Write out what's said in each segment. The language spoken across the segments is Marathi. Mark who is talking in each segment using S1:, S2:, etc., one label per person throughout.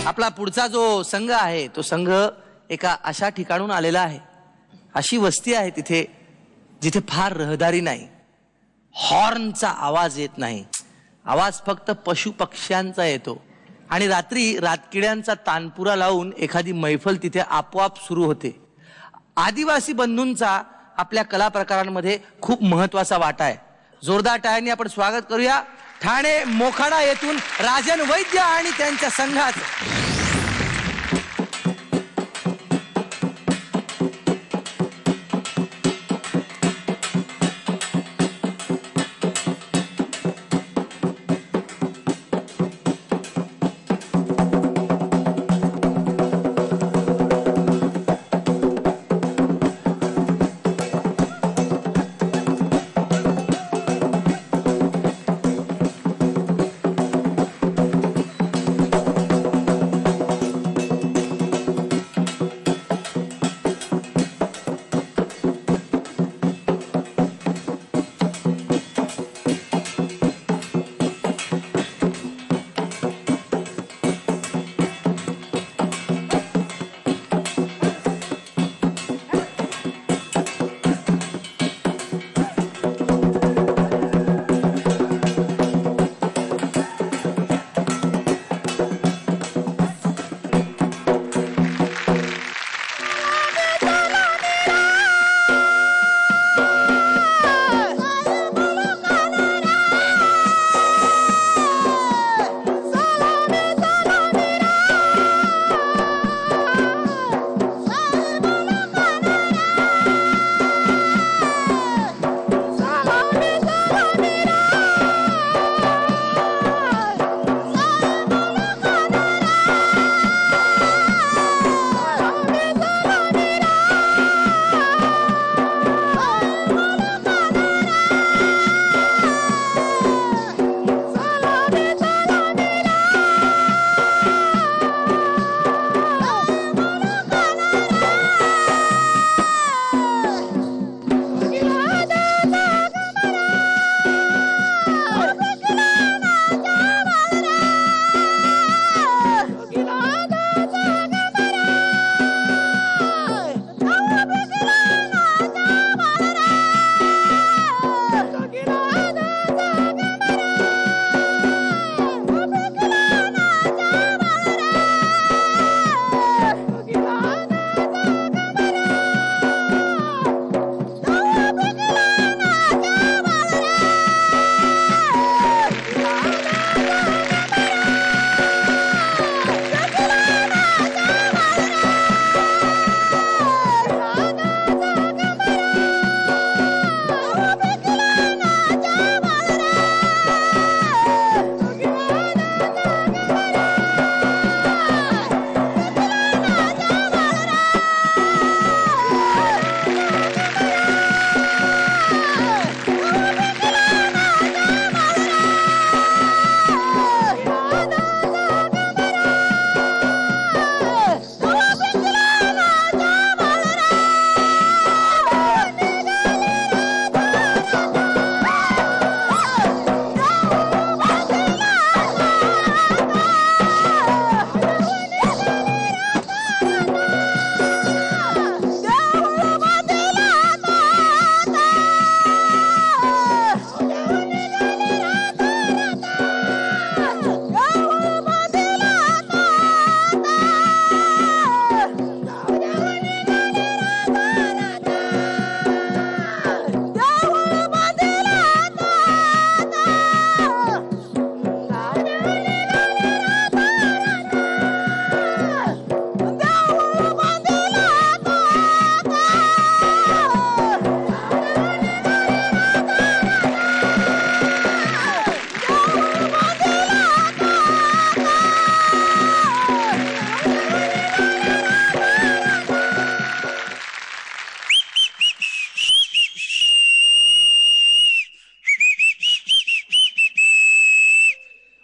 S1: आपला पुढचा जो संघ आहे तो संघ एका अशा ठिकाणून आलेला आहे. अशी वस्ती आहे तिथे जिथे फार रहदारी नाही, हॉर्नचा आवाज येत नाही, आवाज फक्त पशु पक्ष्यांचा येतो. आणि रात्री रातकिड्यांचा तानपुरा लावून एखादी मैफल तिथे आपोआप सुरू होते. आदिवासी बंधूंचा आपल्या कला प्रकारांमध्ये खूप महत्वाचा वाटा आहे. जोरदार टाळ्यांनी आपण स्वागत करूया ठाणे मोखाडा येथून राजन वैद्य आणि त्यांच्या संघाचं.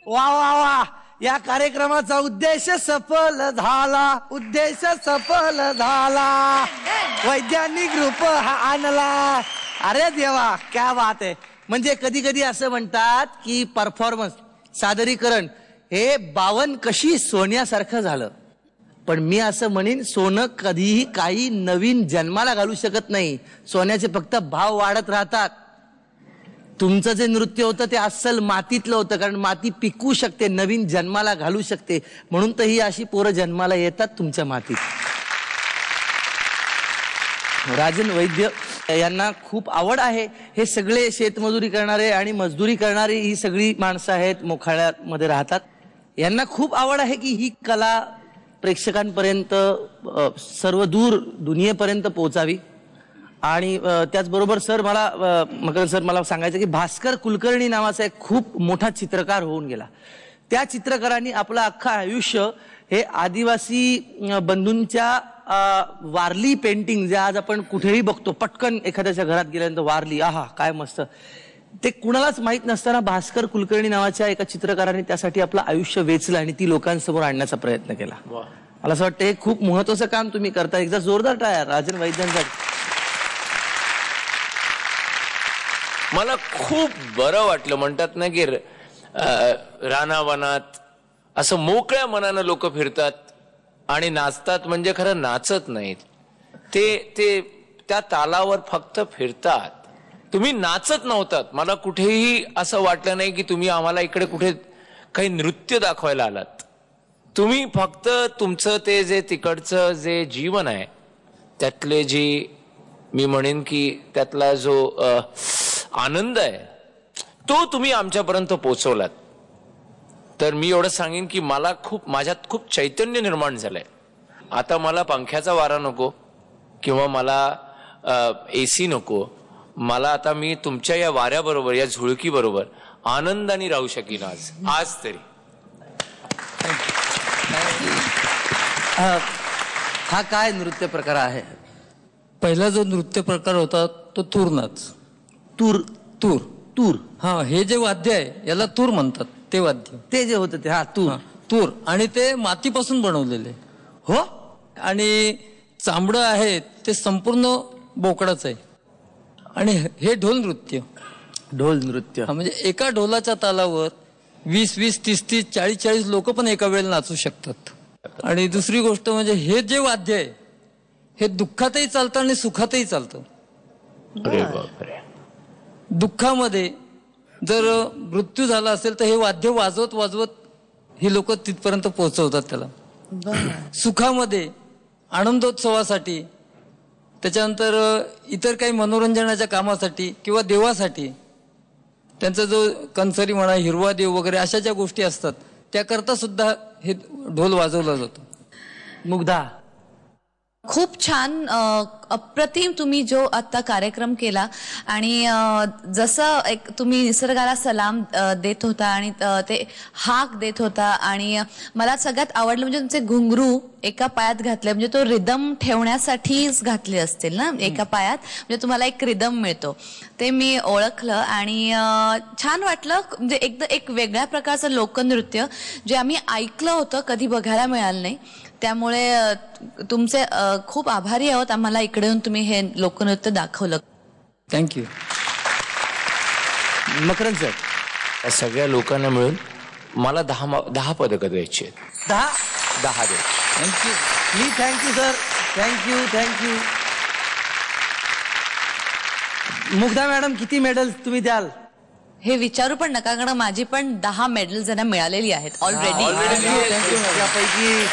S1: वा वा वा, या कार्यक्रमाचा उद्देश सफल झाला, उद्देश सफल झाला, वैज्ञानिक ग्रुप हा आणला. अरे देवा, क्या बात आहे. म्हणजे कधी कधी असं म्हणतात की परफॉर्मन्स, सादरीकरण हे 52 कशी सोन्यासारखं झालं. पण मी असं म्हणेन, सोनं कधीही काही नवीन जन्माला घालू शकत नाही. सोन्याचे फक्त भाव वाढत राहतात. तुमचं जे नृत्य होतं ते अस्सल मातीतलं होतं, कारण माती पिकू शकते, नवीन जन्माला घालू शकते. म्हणून तर ही अशी पोरं जन्माला येतात तुमच्या मातीत. राजन वैद्य यांना खूप आवड आहे. हे सगळे शेतमजुरी करणारे आणि मजदुरी करणारी ही सगळी माणसं आहेत, मोखाड्यामध्ये राहतात. यांना खूप आवड आहे की ही कला प्रेक्षकांपर्यंत सर्वदूर दुनियेपर्यंत पोहोचावी. आणि त्याचबरोबर सर मला मकरंद सर मला सांगायचं की भास्कर कुलकर्णी नावाचा एक खूप मोठा चित्रकार होऊन गेला. त्या चित्रकारांनी आपलं अख्खं आयुष्य हे आदिवासी बंधूंच्या वारली पेंटिंग, जे आज आपण कुठेही बघतो, पटकन एखाद्याच्या घरात गेल्यानंतर वारली, आहा काय मस्त, ते कुणालाच माहित नसताना भास्कर कुलकर्णी नावाच्या एका चित्रकाराने त्यासाठी आपलं आयुष्य वेचलं आणि ती लोकांसमोर आणण्याचा प्रयत्न केला. मला असं वाटतं हे खूप महत्वाचं काम तुम्ही करता. एकदा जोरदार टाळ्या राजन वैद्यांसाठी.
S2: मला खूप बरं वाटलं. म्हणतात ना की रानावनात असं मोकळ्या मनानं लोक फिरतात आणि नाचतात. म्हणजे खरं नाचत नाहीत ते त्या तालावर फक्त फिरतात. तुम्ही नाचत नव्हतात. मला कुठेही असं वाटलं नाही की तुम्ही आम्हाला इकडे कुठे काही नृत्य दाखवायला आलात. तुम्ही फक्त तुमचं ते जे तिकडचं जे जीवन आहे त्यातले जी मी म्हणेन की त्यातला जो आनंद आहे तो तुम्ही आमच्यापर्यंत पोहोचवलात. तर मी एवढं सांगेन की मला माझ्यात खूप चैतन्य निर्माण झालंय. आता मला पंख्याचा वारा नको किंवा मला AC नको. मला आता मी तुमच्या या वाऱ्याबरोबर, या झुळकी बरोबर आनंदाने राहू शकीन आज तरी.
S1: हा काय नृत्य प्रकार आहे?
S3: पहिला जो नृत्य प्रकार होता तो तूर नाच.
S1: तूर
S3: तूर
S1: तूर
S3: हा, हे जे वाद्य आहे याला तूर म्हणतात. ते वाद्य
S1: ते जे होतं ते, हा तूर.
S3: तूर आणि ते मातीपासून बनवलेले.
S1: हो.
S3: आणि चांबडं आहे ते संपूर्ण बोकडाच आहे. आणि हे ढोल नृत्य.
S1: ढोल नृत्य
S3: म्हणजे एका ढोलाच्या तालावर 20-20, 30-30, 40-40 लोक पण एका वेळेला नाचू शकतात. आणि दुसरी गोष्ट म्हणजे हे जे वाद्य आहे हे दुःखातही चालतं आणि सुखातही चालतं. दुःखामध्ये जर मृत्यू झाला असेल तर हे वाद्य वाजवत वाजवत ही लोक तिथपर्यंत पोहोचवतात त्याला. सुखामध्ये आनंदोत्सवासाठी, त्याच्यानंतर इतर काही मनोरंजनाच्या कामासाठी किंवा देवासाठी, त्यांचा जो कंसरी म्हणा, हिरवा देव वगैरे अशा ज्या गोष्टी असतात त्याकरता सुद्धा हे ढोल वाजवला जातो.
S1: मुग्धा,
S4: खूप छान अप्रतिम तुम्ही जो आता कार्यक्रम केला. आणि जसं एक तुम्ही निसर्गाला सलाम देत होता आणि ते हाक देत होता. आणि मला सगळ्यात आवडलं म्हणजे तुमचे घुंगरू एका पायात घातले, म्हणजे तो रिदम ठेवण्यासाठीच घातले असतील ना एका पायात, म्हणजे तुम्हाला एक रिदम मिळतो. ते मी ओळखलं आणि छान वाटलं. म्हणजे एकदा एक वेगळ्या प्रकारचं लोकनृत्य जे आम्ही ऐकलं होतं, कधी बघायला मिळालं नाही. त्यामुळे तुमचे खूप आभारी आहोत. आम्हाला इकडे येऊन तुम्ही हे लोकनृत्य दाखवलं.
S3: थँक्यू.
S1: मकरंद सर,
S2: या सगळ्या लोकांना मिळून मला 10 पदकं द्यायची आहेत. 10 द्यायची.
S3: थँक्यू.
S1: मी thank you sir, thank you. Mugdha madam, किती मेडल तुम्ही द्याल?
S4: हे विचारू पण नका, कारण माझी पण 10 मेडल्स त्यांना मिळालेली आहेत ऑलरेडी.
S1: त्यापैकी